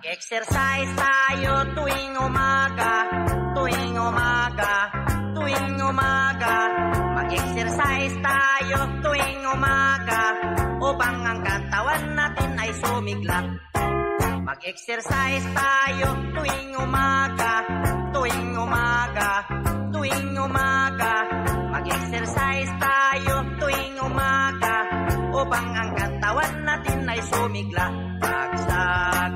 Mag-exercise tayo tuwing umaga, tuwing umaga, tuwing umaga. Mag-exercise tayo tuwing umaga upang ang katawan natin ay sumigla. Mag-exercise tayo tuwing umaga, tuwing umaga, tuwing umaga. Mag-exercise tayo tuwing umaga upang ang katawan natin ay sumigla. Pag sa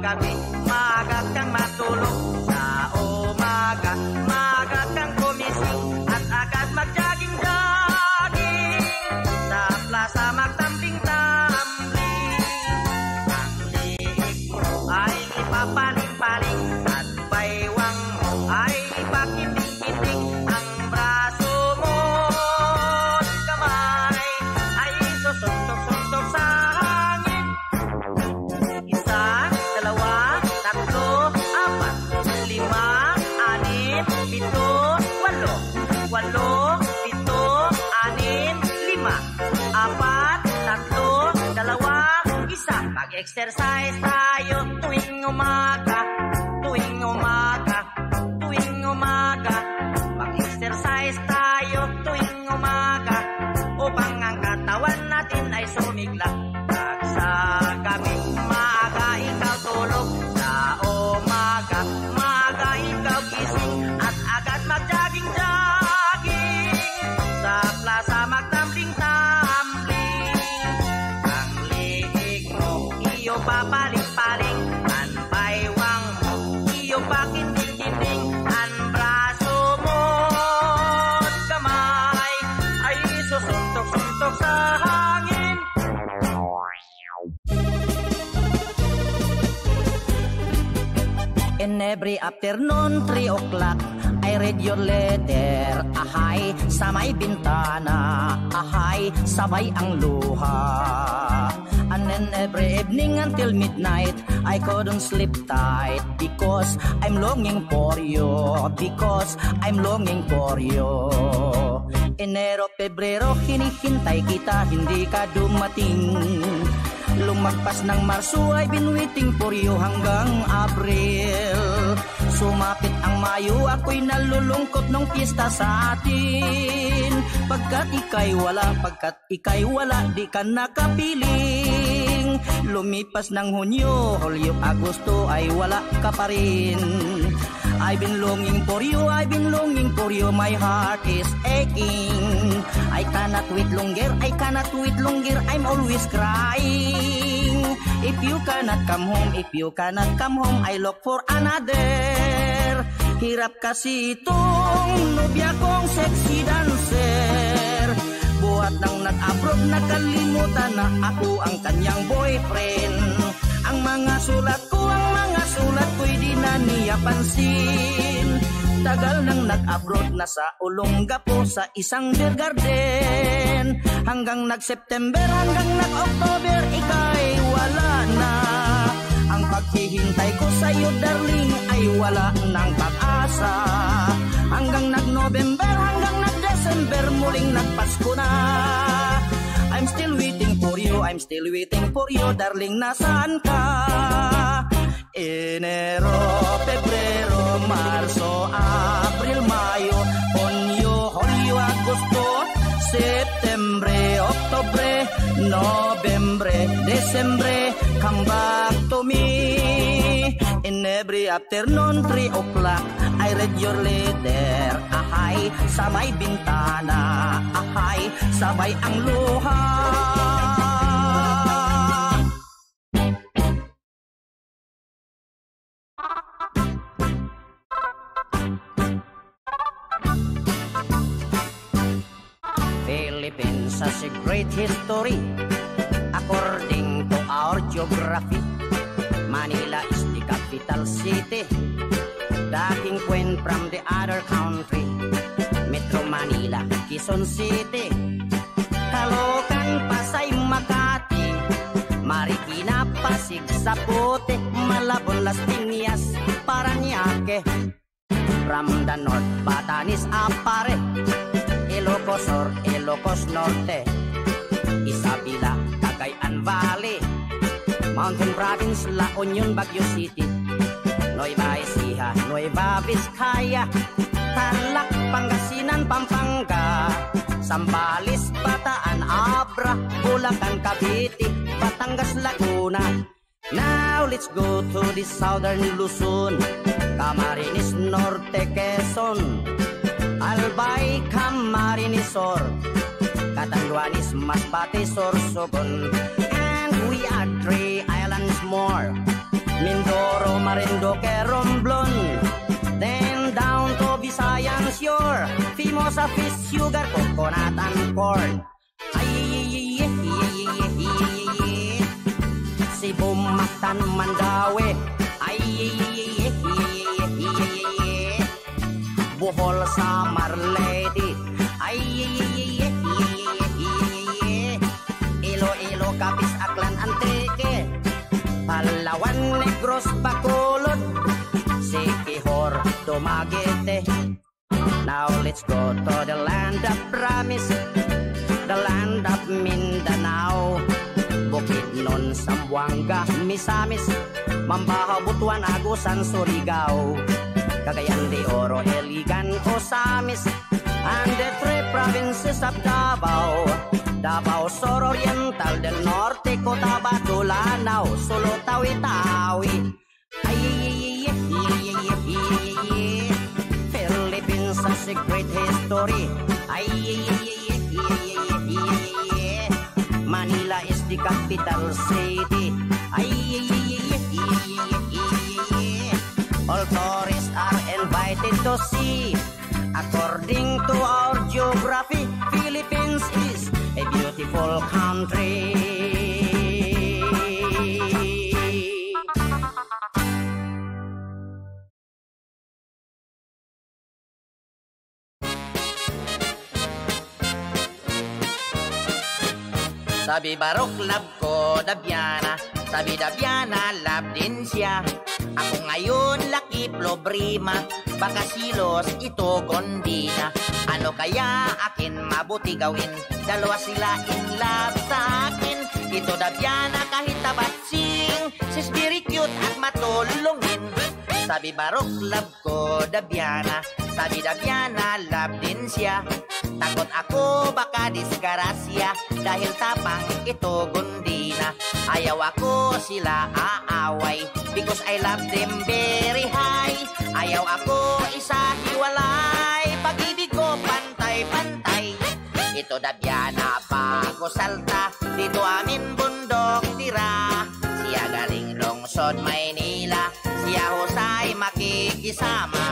gabi, maaga kang matulog. Sa umaga, maaga kang gumising at agad mag-jogging-jogging. Sa plaza magtambling-tambling. Ang liig mo ay ipapaling-paling at baywang mo ay ipakiting-kiting. Ang braso mo at kamay ay susuntok-suntok sa hangin. Isa, dalawa, tatlo, apat, lima, anim, pito, walo. Walo, pito, anim, lima, apat, tatlo, dalawa, isa. Mag-exercise tayo tuwing umaga, tuwing umaga, tuwing umaga. Mag-exercise tayo tuwing umaga upang ang katawan natin ay sumigla. Pag sa gabi, maaga ikaw tulog. Sa umaga, maaga ikaw gising at agad mag-jogging-jogging. Sa plaza magtambling-tambling. Ang liig mo, iyo papaling-paling. Ang baywang mo, iyo pakiting-kiting. Ang braso mo at kamay ay susuntok-suntok sa hangin. In every afternoon, 3 o'clock, I read your letter. Ahay, sa may bintana. Ahay, sabay ang luha. And then every evening until midnight, I couldn't sleep tight because I'm longing for you. Because I'm longing for you. Enero, Pebrero, hinihintay kita, hindi ka dumating. Lumagpas ng Marso, I've been waiting for you hanggang Abril. Sumapit ang Mayo, ako'y nalulungkot nung piyesta sa atin. Pagkat ika'y wala, di ka nakapiling. Lumipas ng Hunyo, Hulyo, Agosto, ay wala ka pa rin. I've been longing for you, I've been longing for you, my heart is aching. I cannot wait longer, I cannot wait longer, I'm always crying. If you cannot come home, if you cannot come home, I look for another. Hirap kasi itong nobya kong sexy dancer. Buhat nang nag-abroad, nakalimutan na ako ang kanyang boyfriend. Ang mga sulat ko'y di na niya pansin. Tagal nang nag-abroad, nasa Olongapo sa isang beer garden. Hanggang nag-September, hanggang nag-October, ika'y wala na. Ang paghihintay ko sa'yo, darling, ay wala ng pag-asa. Hanggang nag-November, hanggang nag-December, muling nagpasko na. I'm still waiting for you, I'm still waiting for you, darling, nasaan ka? Enero, Pebrero, Marso, Abril, Mayo, Junio, Julio, Agosto, Septembre, Octobre, Novembre, Decembre, come back to me. In every afternoon, 3 o'clock, I read your letter. Ahay, sa may bintana. Ahay, sabay ang luha. Philippines has a great history according to our geography. Manila is the capital city, dating queen from the other country. Metro Manila, Quezon City, Caloocan, Pasay, Makati, Marikina, Pasig, Zapote, Malabon, Las Piñas, Parañaque. From the north, Batanes, Apare, Ilocos Sur, Ilocos Norte, Isabela, Cagayan Valley, Mountain Province, La Union, Baguio City, Nueva Ecija, Nueva Vizcaya, Tarlac, Pangasinan, Pampanga, Zambales, Bataan, Abra, Bulacan, Cavite, Batangas, Laguna. Now let's go to the southern Luzon, Camarines Norte, Quezon, Albay, Camarines Sur, Catanduanes, Masbate, Sorsogon, and we are 3 islands more, Mindoro, Marinduque, Romblon, then down to Visayan shore, Fimosa, fish, sugar, coconut, and corn. Cebu, Mactan, Mandaue, Bohol, Samar, Leyte, Iloilo, Capiz, Aklan, Antique, Palawan, Negros, Bacolod, Siquijor, Dumaguete. Now let's go to the land of promise, the land of Mindanao, Bukidnon, Zamboanga, Misamis, Mambahaw, Butuan, Agusan, Surigao, Cagayan de Oro, Iligan, Osamis, and the 3 provinces of Davao, Davao Sur Oriental, del Norte, Cotabato, Lanao, Sulu, Tawi-Tawi. Philippines has a great history. Manila is the capital city. All tourists are invited to see. According to our geography, Philippines is a beautiful country. Sabi Barok, love ko Dabiana. Sabi Dabiana, love din siya. Ako ngayon, laki problema. Baka silos, ito gondina. Ano kaya akin mabuti gawin? Dalawa sila in love sa akin. Ito Dabiana kahit tabatsing. Sis very cute at matulungin. Sabi Barok, love ko Dabiana. Sabi Dabiana, love din siya. Takot ako baka disgrasya dahil tapang ito gundina. Ayaw ako sila aaway because I love them very high. Ayaw ako isa hiwalay, pag-ibig ko pantay-pantay. Ito Dabiana bago salta, dito amin bundok tira. Siya galing lungsod Maynila, siya husay makikisama.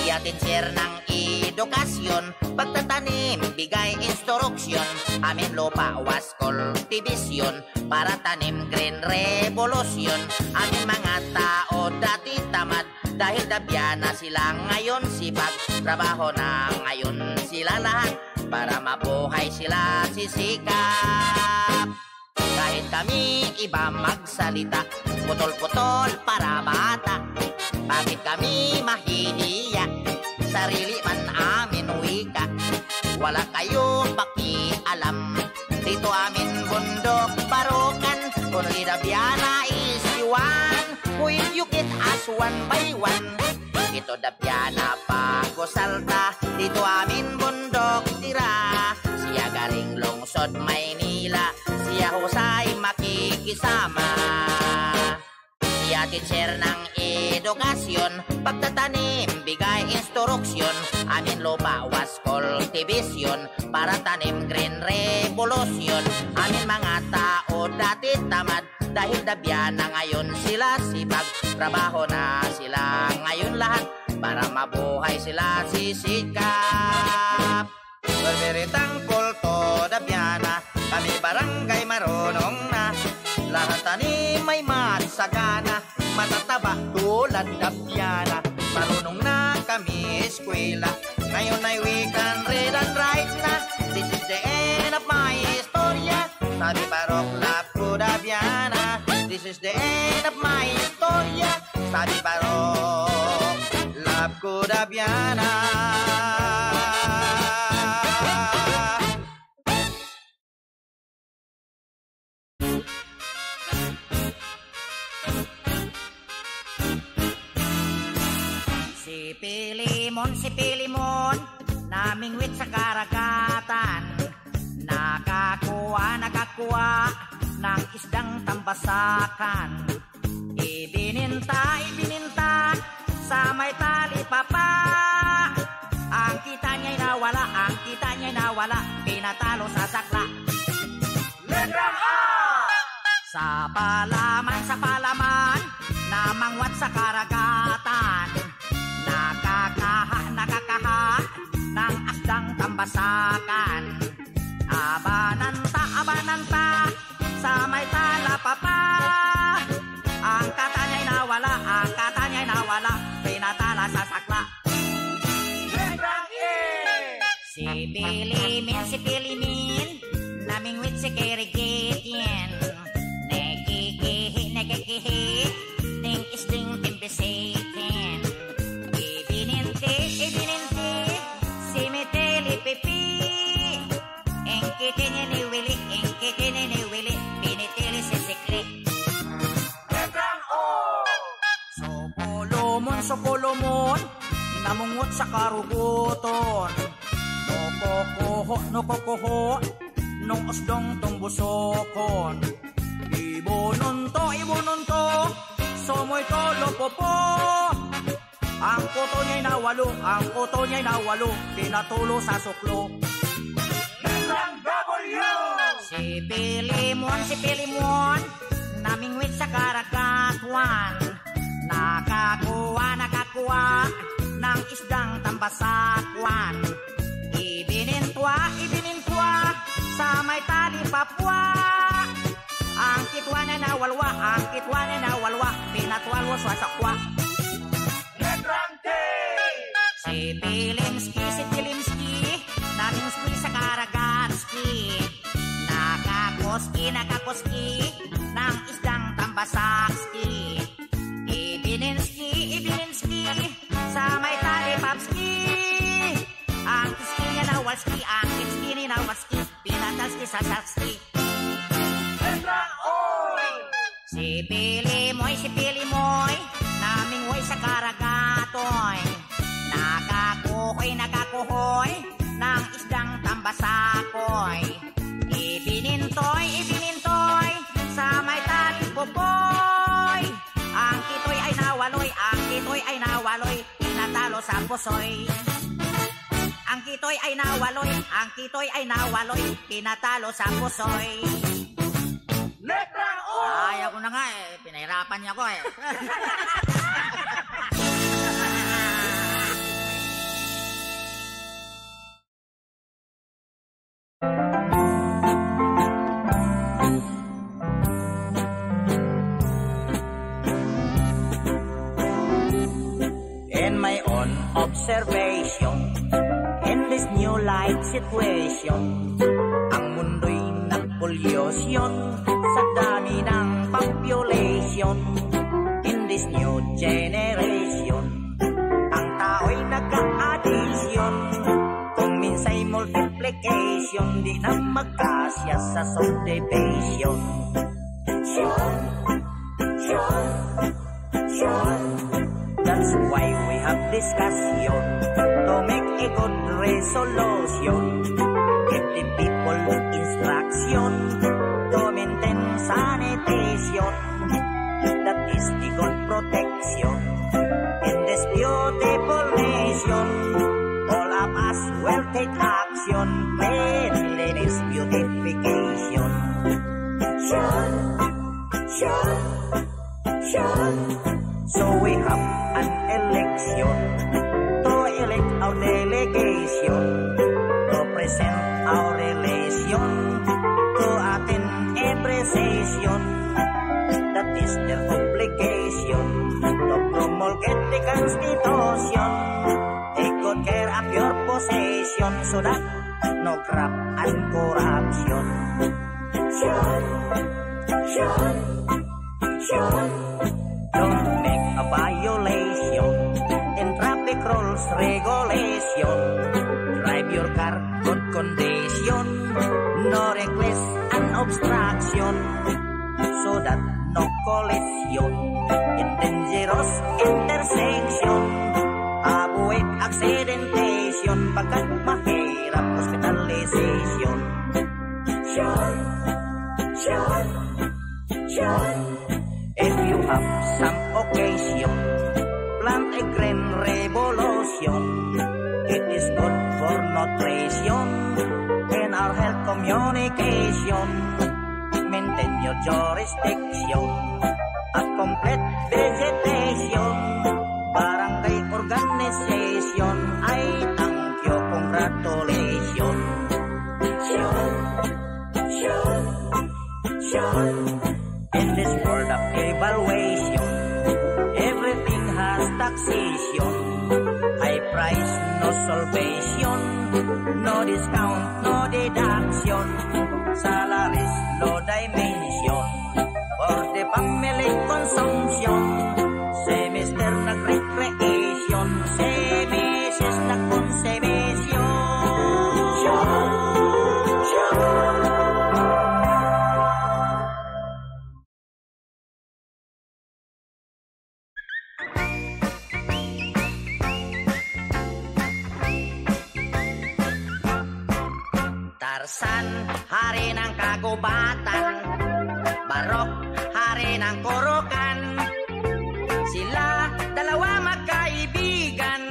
Siya teacher ng edukasyon, pagtatanim, bigay instruksyon. Amin lupa was cultivation, para tanim green revolution. Amin mga tao dati tamad, dahil Dabiana sila ngayon sipag. Trabaho na ngayon sila lahat, para mabuhay sila sisikap. Kahit kami iba magsalita, putol-putol para bata. Bakit kami mahihiya? Sarili man amin wika. Wala kayong pakialam. Dito amin bundok barokan. Only Dabiana is the one who if you get us one by one. Ito Dabiana bago salta, dito amin bundok tira. Siya galing lungsod Maynila, siya husay makikisama. Siya teacher ng edukasyon, pagtatanim, bigay instruksyon. Amin lupa was cultivation, para tanim green revolution. Amin mga tao dati tamad, dahil Dabiana ngayon sila sipag. Trabaho na sila ngayon lahat, para mabuhay sila sisikap. We're very thankful to Dabiana, kami barangay marunong na. Lahat tanim may matsagana, matataba tulad Dabiana. Marunong na kami eskwela, ngayon ay we can read and write na. This is the end of my istorya, sabi Barok, love ko Dabiana. This is the end of my istorya, sabi Barok, love ko Dabiana. Pilimon, namingwit sa karagatan. Nakakuha ng isdang tambasakan. Ibininta sa may talipapa. Ang kita niya'y nawala, pinatalo sa sakla. Letrang A! Sa palaman, namangwat sa karagatan. Nakakaha ng asdang tambasakan. Abananta sa may talapapa. Ang kata niya'y nawala, pinatala sa sakla. Letrang E! Si Pilimin, namingwit si Kirigitien. Nekikihi, ning isding timpisakin. Ibininti, si Miteli Pipi. Engkiti ni Willy, pinitili si Sikli. Letrang O! Sopolomon, namungot sa karuguton. Nokokoho, nung osdong tumbusokon. Ibonunto, somoy tolopopo. Ang koto niya'y nawalo, pinatulo sa suklo. Letrang W! Si Pilimon, namingwit sa karagatan. Nakakuha ng isdang tambasakwan. Ibinintwa sa may talipapwa. Ang kitwa niya nawalwa, pinatwalwa sa sakwa. Letrang T! Si Pilimski, namingski sa karagatski. Nakakoski ng isdang tambasakski. Ibininski sa may talipapski. Ang kiski niya nawalski, pinatalski sa sakski. Letrang O! Si Pilimoy, namingwoy sa karagatoy. Nakakuhoy ng isdang tambasakoy. Ibinintoy sa may talipopoy. Ang kitoy ay nawaloy, pinatalo sa pusoy. Ang kitoy ay nawaloy, pinatalo sa pusoy. Letrang O! Ayaw ko na nga pinahirapan niya ko In my own observation, in this new life situation, ang mundo'y nagpolusyon sa dami ng population. In this new generation, ang tao'y nagka-addition. Kung minsa'y multiplication, di na magkasya sa subdivision. That's why we have discussion to make a good resolution. Give the people instruction to maintain sanitation. That is the good protection in this beautiful nation. All of us will take action. Cleanliness beautification. So we have an election to elect our delegation, to present our relation, to attend every session. That is their obligation, to promulgate the Constitution. Take good care of your possession, so that no crap and corruption. Don't make a violation in traffic rules regulation. Drive your car good condition, no reckless and obstruction, so that no collision in dangerous intersection. Avoid accidentation, pagkat mahirap hospitalization. If you have some occasion, plant a green revolution. It is good for nutrition and our health communication. Maintain your jurisdiction at complete vegetation. Barangay organization, I thank you, congratulations. In this world of evaluation, everything has taxation. High price, no salvation, no discount, no deduction. Salaries, low dimension, for the family consumption. Semester nag-recreation, semisis nag-consumption. Tarzan, hari ng kagubatan. Barok, hari ng kurukan. Sila dalawa magkaibigan,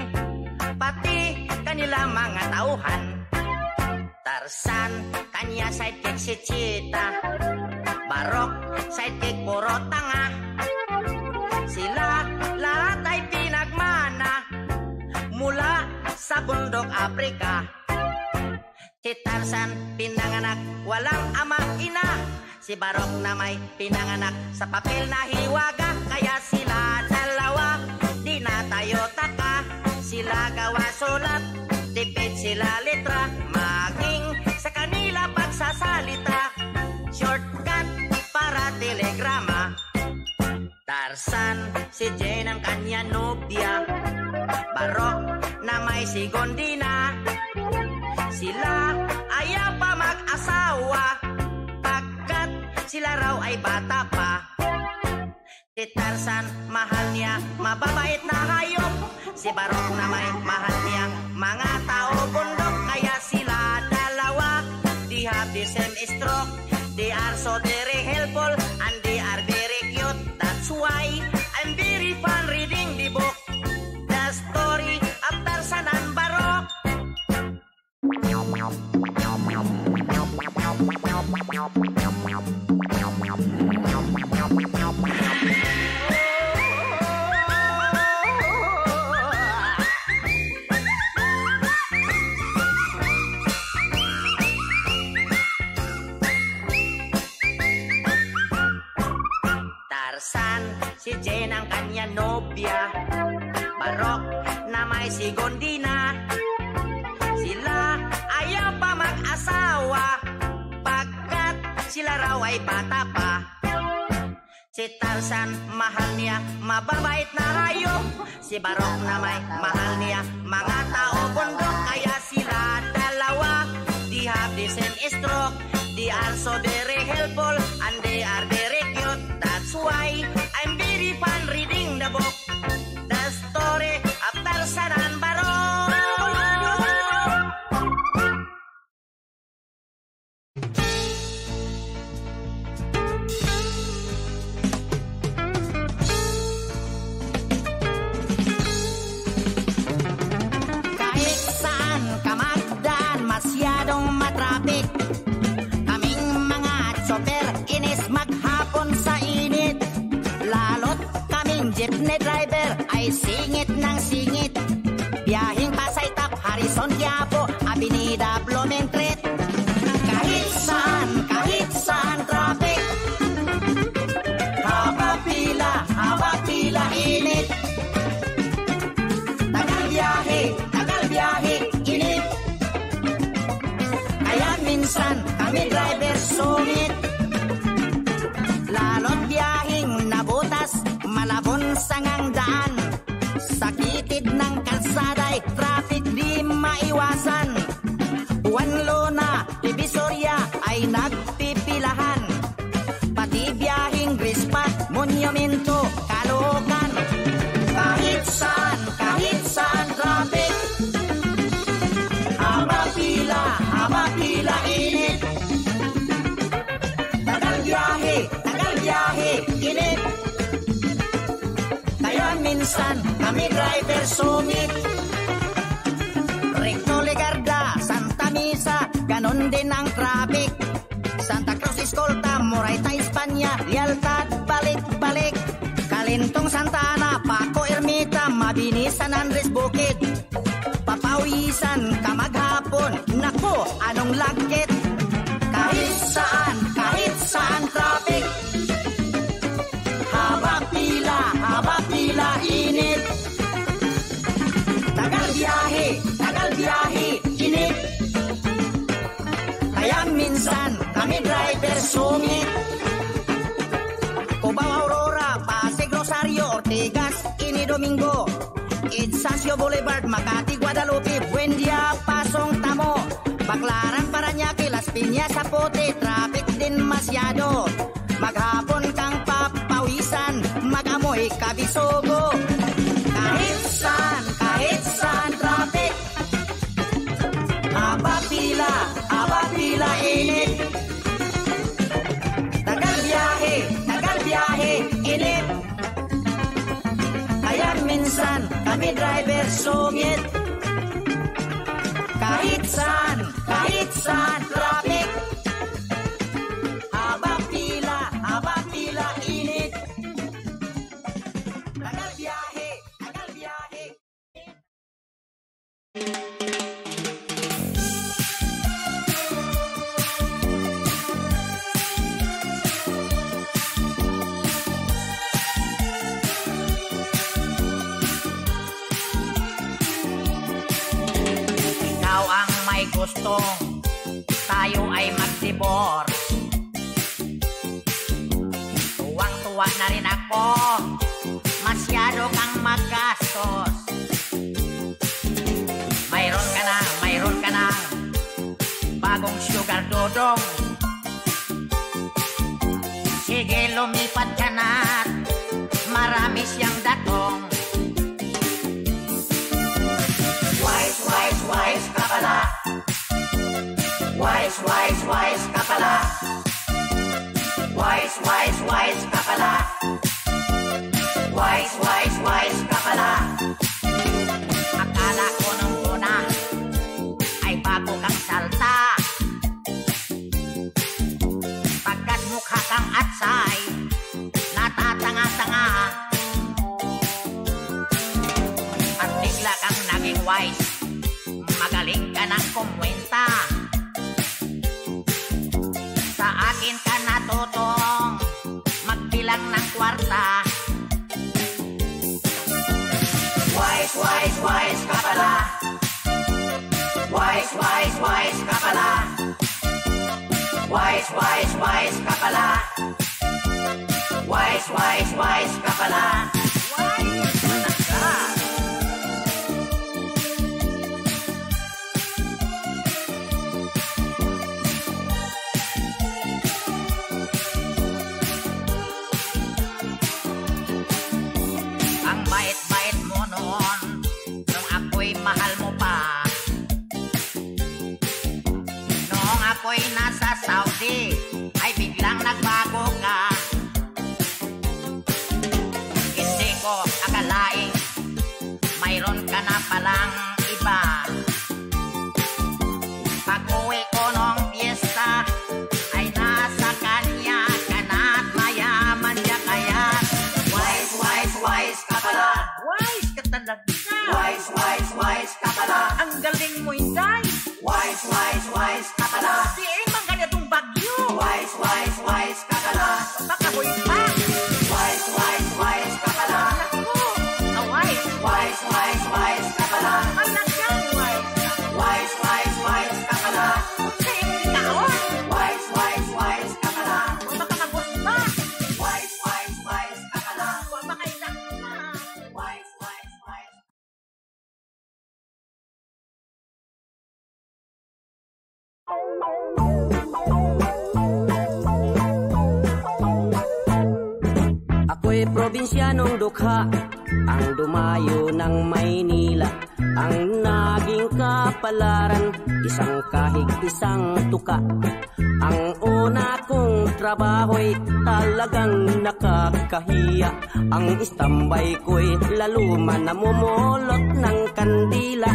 pati kanila mga tauhan. Tarzan, kanya sidekick si Cheetah. Barok, sidekick puro tanga. Sila lahat ay pinagmana mula sa bundok Afrika. Si Tarzan pinanganak walang ama ina. Si Barok na may pinanganak sa papel na hiwaga. Kaya sila dalawa di na tayo taka. Sila gawa sulat, tipid sila litra. Maging sa kanila pagsasalita, shortcut para telegrama. Tarzan, si Jane ang kanya nobya. Barok na may si Gondina. Sila ayaw pa mag-asawa, pagkat sila raw ay bata pa. Si Tarzan, mahal niya mababait na hayop. Si Barok na may mahal niyang mga tao bundok. Kaya sila dalawa, they have the same stroke. They are so very helpful and they are very cute. That's why I'm very fun reading the book, The Story of Tarzan and Barok. Tarzan, si Jane ang kanya nobya. Barok na may si Gondina. Sila ayaw pa mag-asawa, pagkat sila raw ay bata pa. Si Tarzan, mahal niya mababait na hayop. Si Barok na may mahal niya mga tao bundok. Kaya sila dalawa, they have the same stroke. They are so very helpful and they are very cute. That's why I'm very fun reading the book, The Story of Tarzan and Barok. Kahit saan ka magdaan, masyadong matrapik. Kaming mga chopper, inis maghapon sa init. Lalot kaming jeepney driver ay singit ng singit. Biyahing Pasay Tap, Harrison Quiapo, Avenida Blumentritt. Kahit saan traffic. Haba pila, init. Tagal biyahe, init. Kaya minsan kami driver sungit. Lalot biyahing nabutas, malabon sangang daan. Sakitid ng kalsada'y traffic di maiwasan. Juan Luna, Divisoria ay nagpipilahan. Pati biyahing Grispat, Monumento, Caloocan. Kahit saan traffic. haba pila init. Tagal biyahe, init. Kaya minsan kami driver sumit. Recto Legarda, Santa Misa, ganon din ang traffic. Santa Cruz Escolta, Moraita Espanya, Lealtad, balik-balik. Kalintong Santa Ana, Paco Ermita, Mabini, San Andres Bukid. Papawisan ka maghapon, naku, anong lagkit. Kahit saan traffic. Haba pila, init. Tagal biyahe, init. Kaya minsan kami driver sumit. Cubao Aurora, Pasig Rosario, Ortigas, Ini Domingo, Ignacio Boulevard, Makati, Guadalupe, Buendia, Pasong Tamo, Baclaran, Parañaque, Las Piñas, Zapote, traffic din masyado. Maghapon kang papawisan, mag-amoy kabisogo. Kahit saan traffic. Haba pila, init. Tagal biyahe, init. Kaya minsan kami driver sungit. Kahit saan traffic. Haba pila, init. Tagal biyahe. Ikaw ang may gustong tayo ay mag-divorce. Tuwang-tuwa na rin ako, masyado kang magastos. Mayroon ka na bagong sugar dodong. Sige, lumipat ka na, marami siyang datong. Wise ka pala. Wise ka pala. Wise ka pala. Wise ka pala. Akala ko nung una ay bago kang salta. Pagkat mukha kang atsay, natatanga-tanga. At bigla kang naging wise, magaling ka ng kumwenta. Sa akin ka natutong magbilang ng kwarta. Wise ka pala. Wise ka pala. Wise ka pala. Wise ka pala. Ang bait-bait mo noon, nung ako'y mahal mo pa. Noong ako'y nasa Saudi, ay biglang nagbago ka. Hindi ko akalaing mayroon ka na palang iba. Pag-uwi ko nung piyesta, ay nasa kanya ka na at mayaman siya kaya. Wise ka pala. Wise ka talaga. Wise ka pala. Ang galing mo, Inday. Wise ka pala. Si Emang ganitong bagyo. Wise ka pala. Baka huwag pa. Wise ka pala. Naku, ka-wise. Wise ka pala. Ang nasyang wise. Wise ka pala. Sa iyong taon. Wise ka pala. Huwag baka mag-boss pa. Wise ka pala. Huwag baka inak na. Wise. Ako'y probinsyanong dukha, ang dumayo ng Maynila. Ang naging kapalaran, isang kahig, isang tuka. Ang una kong trabaho'y talagang nakakahiya. Ang istambay ko'y laluman na mumulot ng kandila.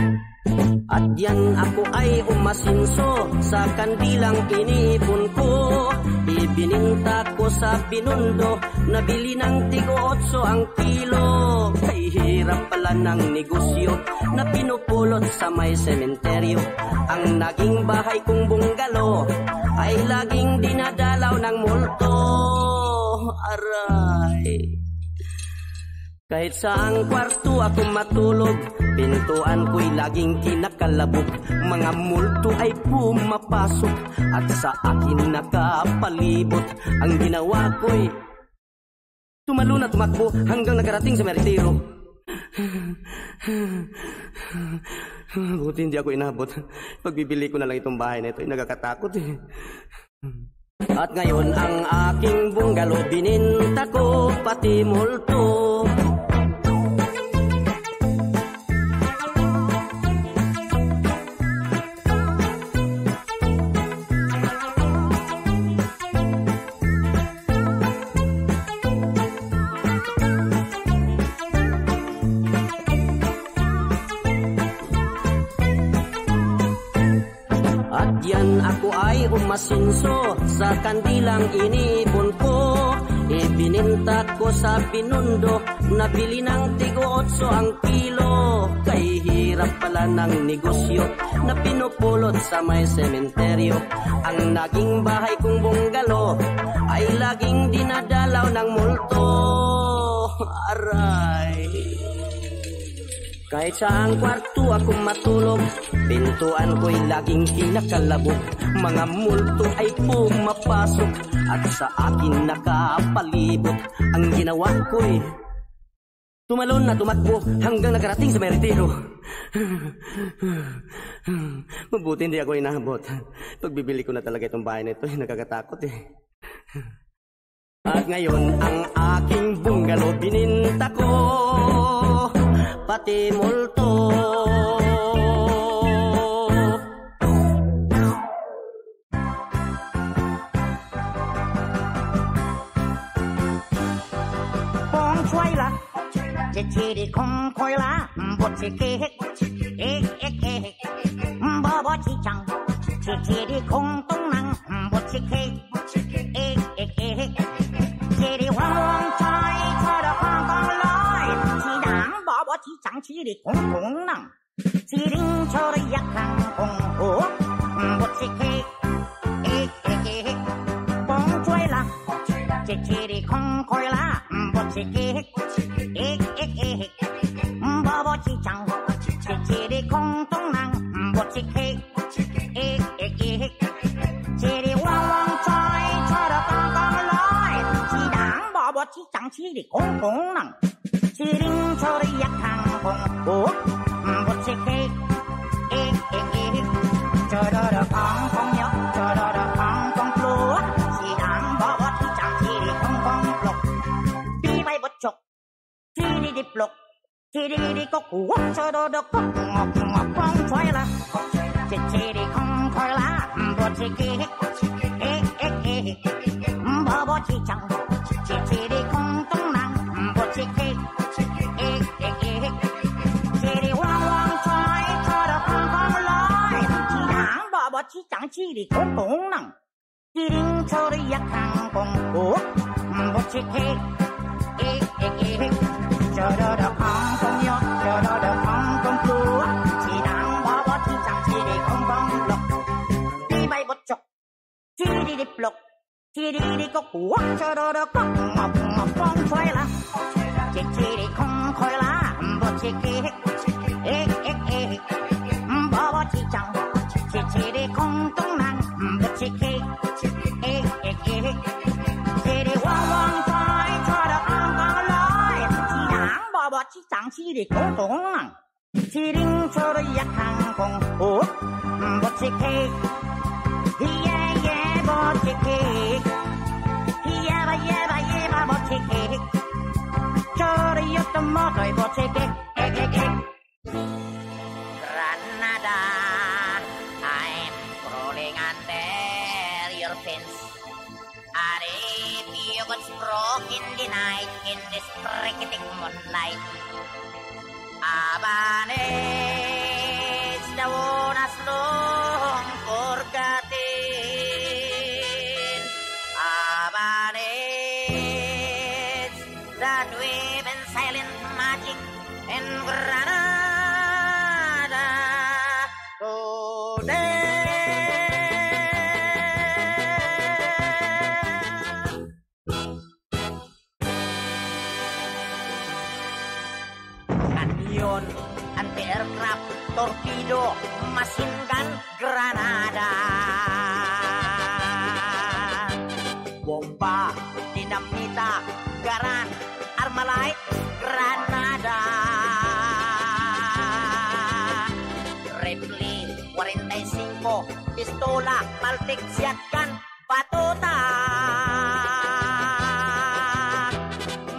At yan ako ay umasinso sa kandilang inipon ko. Ibininta ko sa Binondo, nabili ng tig-8 ang kilo. Ay hirap pala ng negosyo na pinupulot sa may sementeryo. Ang naging bahay kong bunggalo ay laging dinadalaw ng multo. Aray! Kahit saang kwarto ako matulog, pintuan ko'y laging kinakalabog. Mga multo ay pumapasok at sa akin nakapalibot. Ang ginawa ko'y tumalo na tumakbo hanggang nakarating sa Meritero. Buti hindi ako inabot. Pagbibili ko na lang itong bahay na ito, nagkakatakot eh. At ngayon ang aking bunggalo bininta ko pati multo. Yan ako ay umasinso sa kandilang inipon ko. Ibininta ko sa Binondo, nabili ng tig-8 ang kilo. Kay hirap pala ng negosyo na pinupulot sa may sementeryo. Ang naging bahay kong bunggalo ay laging dinadalaw ng multo. Aray! Kahit saang kwarto ako matulog, pintuan ko'y laging kinakalabog. Mga multo ay pumapasok at sa akin nakapalibot. Ang ginawa ko'y tumalon na tumakbo hanggang nakarating sa Meritero. Mabuti hindi ako inabot. Pagbibili ko na talaga itong bahay na ito, nakakatakot eh. At ngayon ang aking bunggalo bininta ko pati multo. Bong choy la, che che di kong koi la, bo che ke hek, ek ek ek, bo bo chi chang, che che di kong tong nang, bo che ke, ek ek ek, che di wang wang choi, choi da kong kong loi, chi dang bo bo chi chang, chi di kong kong nang, chi ding choi da yak kang kong ho, bo che ke, ek ek ek, bong choy la, che che di kong koi la, bo che ke, ek ek ek, bo bo chi chang, che che di kong tong nang, bo che ke, ek ek ek, che di wang wang choi, choi da kong kong loi, chi dang bo bo chi chang, chi di kong kong nang, chi ding choi da yak kang kong ho, bo che ke, ek ek ek, choi da da kong kong yo, choi da da kong kong lúa, chi dang bo bo chi chang, chi di kong kong lộc, bi bay bột chọc, chi di dip lộc, chi di có củ, choi da da có ngọc ngọc kong choi la, chi di kong koi la, bo chi ke, ek ek ek, bo bo chi chang, chi di kong tong nang, bo chi ke, ek ek ek, chi di wang wang choi, choi da kong kong loi, chi dang bo bo chi chang, chi di kong kong nang, chi ding choi da yak kang kong ho, bo chi ke, ek ek ek, choi da da kong kong yo, choi da da kong kong lúa, chi dang bo bo chi chang, chi di kong kong lộc, bi bay bột chọc, chi di dip lộc, chi di có củ, choi da da có ngọc ngọc kong choi la, chi di kong koi la, bo chi ke, ek ek ek, bo bo chi chang, chi di kong tong nang, bo chi ke, ek ek ek, chi di wang wang choi, choi da kong kong loi, chi dang bo bo chi chang, chi di kong kong nang, chi ding choi da yak kang kong ho, bo chi ke, yeah yeah bo chi ke, yeah ba bo chi ke, choi da yak da mo doi bo chi ke, ek ek ek. under your fence. And if you got stroke in the night, in this freaking moonlight, abanes the one as long forgotten. Abanes that wave and silent magic and Granada today. Kanyon, anti-aircraft, torpedo, machine gun, granada. Bomba, dinamita, garan, armalite, granada. Rifle, 45, pistola, Baltic shotgun, batuta.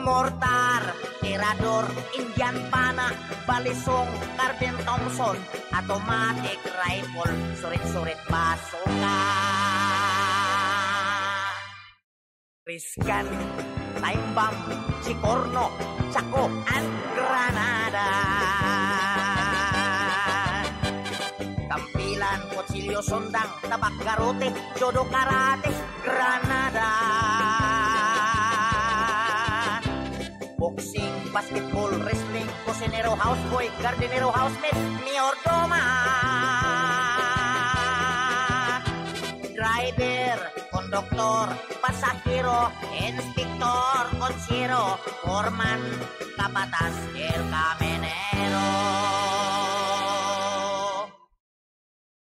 Mortar, tirador, Indian pana, balisong, Carbine Thompson, automatic rifle, surit-surit bazooka. Riskan, time bomb, Cicorno, Chaco, and Granada. Tampilan, kutsilyo, sundang, tabak garote, jodo karate, Granada. Boxing, basketball, wrestling, cocinero, houseboy, gardenero, housemaid, mayordomo. Driver, konduktor, pasahero, inspektor, konsero, foreman, kapatas, el caminero.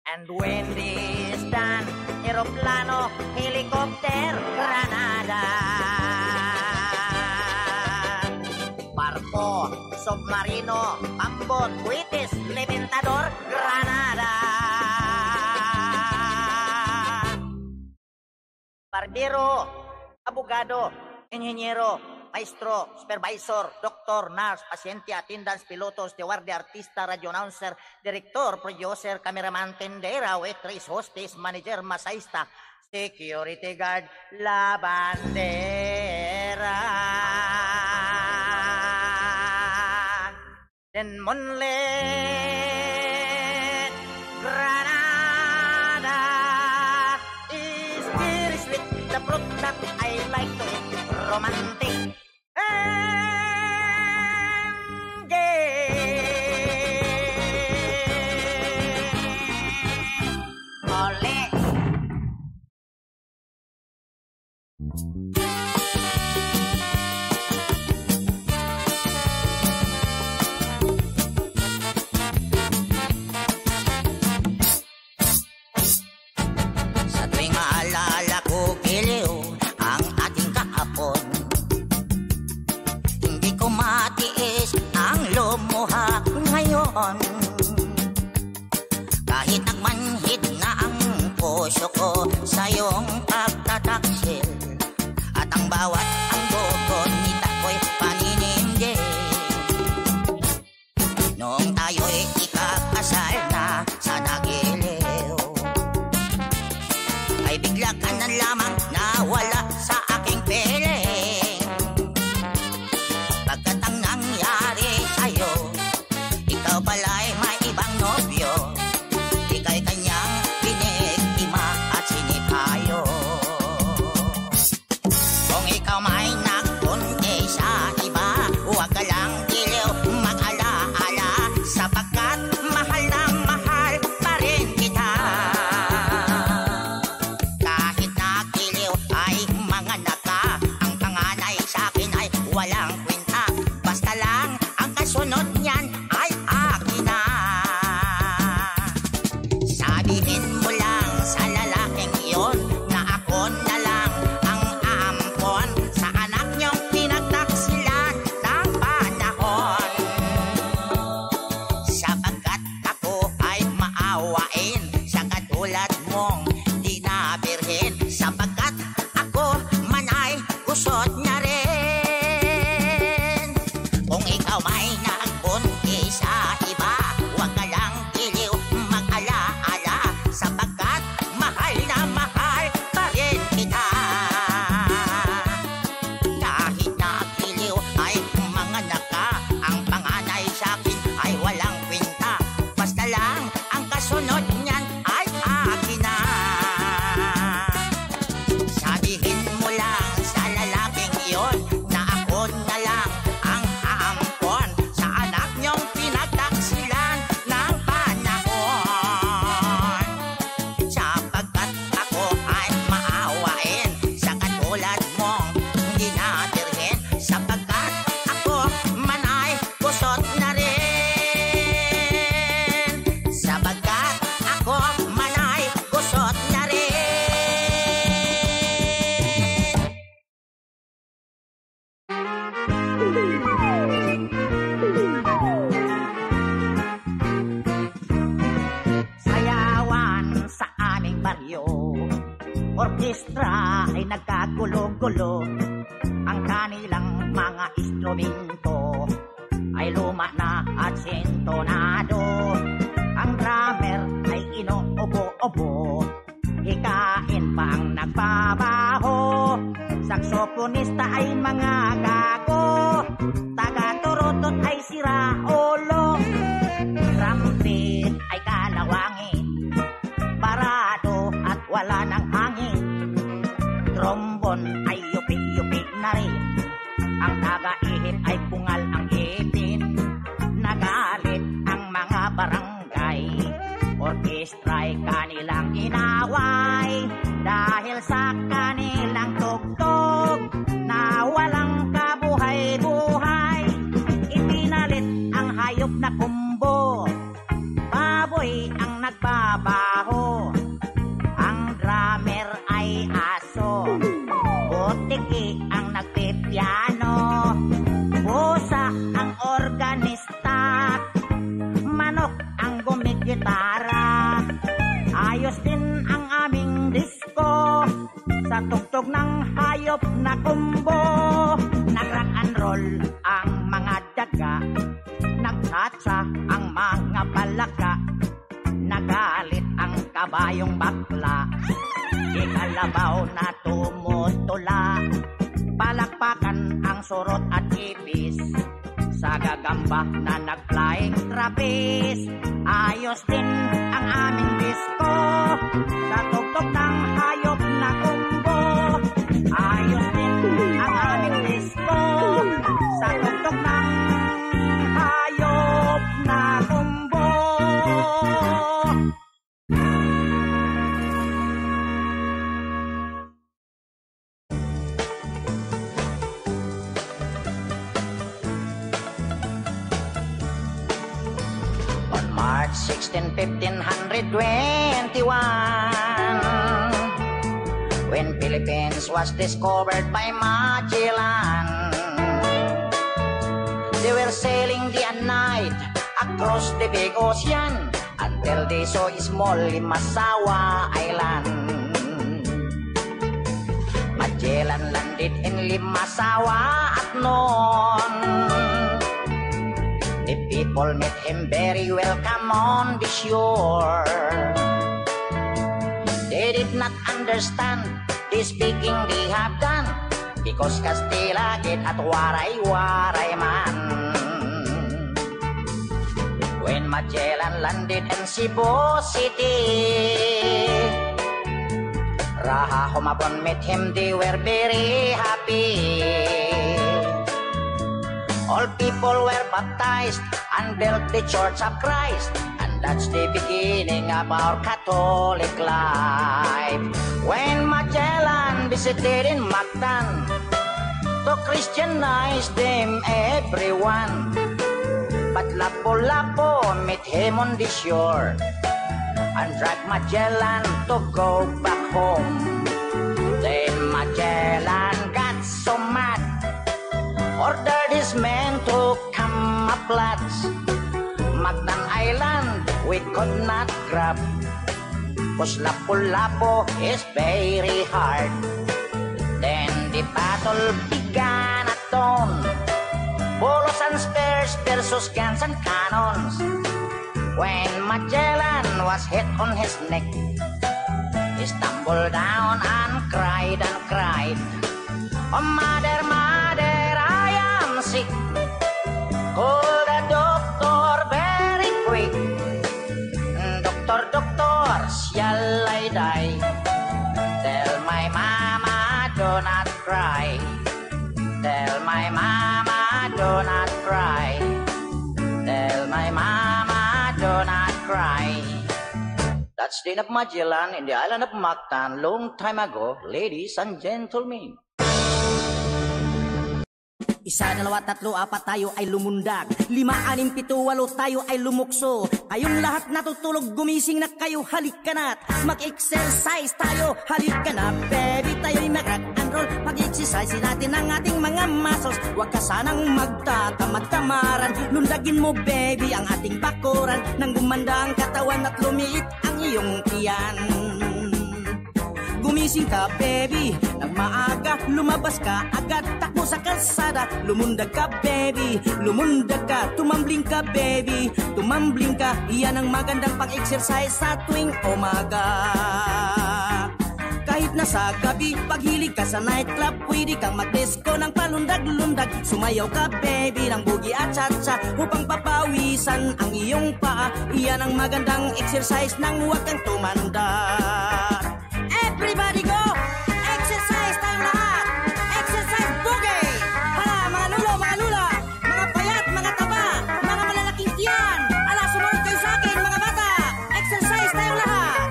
And when this done, aeroplano, helicopter, Granada. Barko, submarino, ambot, buitis, levantador, Granada. Barbero, abogado, ingenyero, maestro, supervisor, doktor, nurse, pasyente, attendants, pilotos, steward, artista, radio announcer, director, producer, cameraman, tendera, waitress, hostess, manager, masahista, security guard, la bandera. Then moonlit Granada is very sweet, the fruit that I like to eat, romantic and gay. Ole. Kahit nagmanhid na ang puso ko sa iyong pagtataksil, at ang bawat ang bukod nita ko'y paninindi. Noong tayo'y ikakasal na sa nagiliw, ay bigla ka na lamang nawala sa aking piling. Pagkat ang nangyari sa'yo, ikaw pala'y may ibang nobyo, ika'y kanyang biniktima at sinipayo. Kung ikaw may nagpunti sa iba, huwag ka lang diliw mag-ala-ala, sapagkat mahal na mahal pa rin kita. Kahit nagiliw ay mga orkestra ay nagkagulo-gulo. Ang kanilang mga instrumento ay luma na at sintonado. Ang drummer ay inuubo-ubo, hikain pa ang nagbabaho. Saksoponista ay mga gago, taga-turutot ay sira-ulo. Trumpet ay kalawangin, parado at wala ng hangin. Trombone ay yupi-yupi na rin, ang taga-ihip ay pungal ang ipin. Nagalit ang mga barangay, orkestra'y kanilang inaway. Dahil sa kanilang tugtog na walang kabuhay-buhay, ipinalit ang hayop na kumbo, baboy ang nagbabaho. Ang drummer ay aso, butiki ang nagpipiano, busa ang organista, manok ang gumigitara. Ayos din ang aming disco sa tugtog ng hayop na kumbo. Nag-rock and roll ang mga daga, nagtsatsa ang mga palaka. Nagalit ang kabayong bakla, ikalabaw na tumutula. Palakpakan ang surot at ipis, sa gagamba na nag-flying trapeze. Ayos din ang aming disco sa tugtog ng hayop na kumbo. Ayos din ang aming disco sa tugtog ng hayop na kumbo. March 16, 1521, when Philippines was discovered by Magellan. They were sailing day and night across the big ocean until they saw a small Limasawa Island. Magellan landed in Limasawa at noon. The people met him very welcome on the shore. They did not understand the speaking they have done, because Castilla get at waray-waray man. When Magellan landed in Cebu City, Raha Humabon met him, they were very happy. All people were baptized and built the Church of Christ, and that's the beginning of our Catholic life. When Magellan visited in Mactan to Christianize them everyone, but Lapu-Lapu met him on the shore and dragged Magellan to go back home. Then Magellan got so mad, ordered his men to come up lads. Mactan Island we could not grab, cause Lapu-Lapu is very hard. Then the battle began at dawn, bolos and spears versus guns and cannons. When Magellan was hit on his neck, he stumbled down and cried and cried, "Oh mother, mother, I am sick. Call the doctor very quick. Doctor, doctor, shall I die? Tell my mama do not cry. Tell my mama do not cry. Tell my mama do not cry." That's the end of Magellan in the island of Mactan long time ago, ladies and gentlemen. Isa, dalawa, tatlo, apat tayo ay lumundag. 5, 6, 7, 8 tayo ay lumukso. Kayong lahat natutulog, gumising na kayo, halika na't mag-exercise tayo, halika na baby, tayo'y mag-rock and roll. Mag-exercise natin ang ating mga muscles. Huwag ka sanang magtatamad-tamaran, lundagin mo baby ang ating bakuran, nang gumanda ang katawan at lumiit ang iyong tiyan. Gumising ka, baby, nang maaga, lumabas ka agad, takbo sa kalsada, lumundag ka, baby, lumundag ka, tumambling ka, baby, tumambling ka, iyan ang magandang pang-exercise sa tuwing umaga. Kahit nasa gabi, paghilig ka sa nightclub, pwede kang mag-disco ng palundag-lundag. Sumayaw ka, baby, ng boogie at cha-cha upang papawisan ang iyong paa. Iyan ang magandang exercise nang huwag kang tumanda. Everybody go! Exercise tayong lahat! Exercise boogie! Hala, mga lulo, mga lula, mga payat, mga taba, mga malalaking tiyan. Ala, sumunod kayo sa akin, mga bata! Exercise tayong lahat!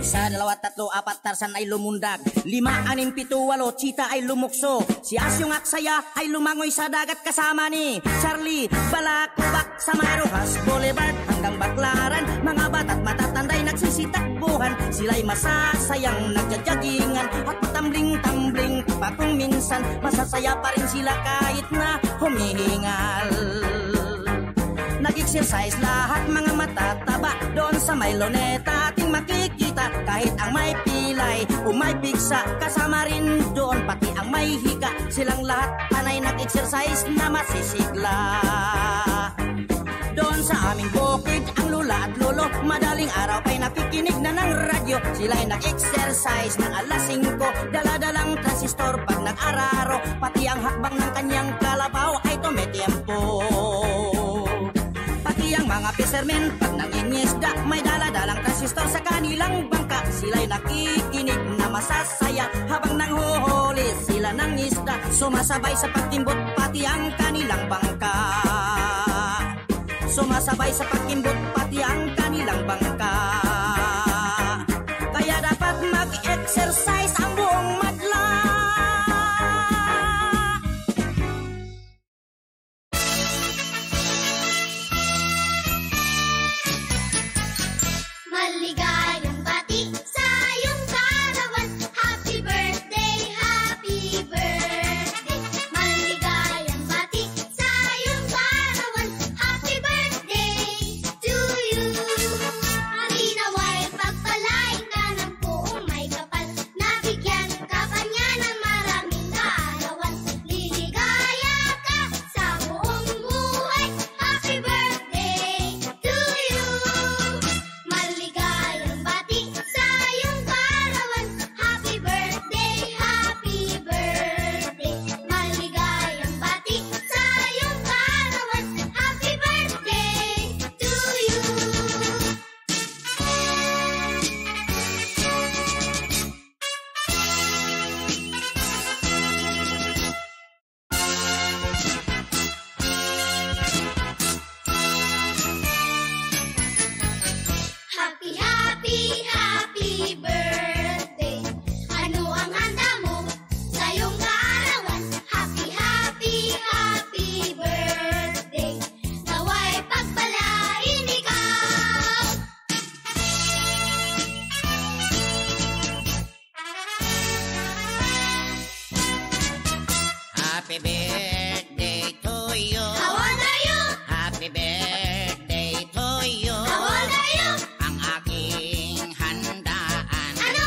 1, 2, 3, 4, Tarzan ay lumundag. 5, 6, 7, 8, Cheetah ay lumukso. Si Asyong Aksaya ay lumangoy sa dagat kasama ni Charlie Balakubak sa Maruhas Boulevard hanggang Baklaran. Mga bata't matatanday nagsisitakbuhan, sila'y masasayang nagjajagingan at patambling-tambling pa kung minsan. Masasaya pa rin sila kahit na humihingal. Nag-exercise lahat mga matataba doon sa may luneta ating makikita. Kahit ang may pilay o may pigsa, kasama rin doon pati ang may hika. Silang lahat panay nag-exercise na masisigla. Doon sa aming bukid, ang lula at lolo, madaling araw ay nakikinig na ng radyo. Sila'y nag-exercise ng alas 5, daladalang transistor pag nag-araro. Pati ang hakbang ng kanyang kalabaw ay tumetiempo. Pati ang mga fishermen pag nangingisda, may daladalang transistor sa kanilang bangka. Sila'y nakikinig na masasaya habang nanghuhuli sila ng isda. Sumasabay sa pagtimbot pati ang kanilang bangka. Sumasabay sa pagtimbot pati ang kanilang bangka. Kaya dapat mag-exercise ang buong madla. Maligayang bati sa iyong karawan. Happy birthday, happy birthday. Maligayang bati sa iyong karawan. Happy birthday to you. Hari naway pagpalain ka ng buong may kapal. Nabigyan ka pa niya ng maraming kaarawan. Liligaya ka sa buong buhay. Happy birthday to you. Maligayang bati sa iyong karawan. Happy birthday, happy birthday. Maligayang bati sa iyong karawan. Happy birthday to you. Happy, happy, happy birthday. Ano ang handa mo sa iyong kaarawan? Happy, happy, happy birthday. Naway pagpalain ikaw. Happy birthday to you. How old are you? Happy birthday to you. How old are you? Ang aking handaan, Ano?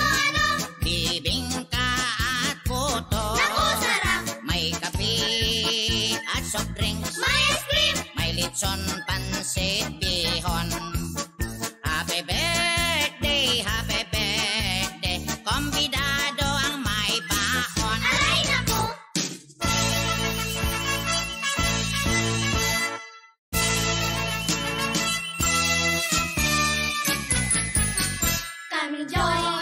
bibingka at puto. Naku, sarap. May kape at soft drinks. May ice cream. May litson, pansit, bihon. Happy birthday, happy birthday. Kombidado ang may baon. Aray, naku. Kami Joy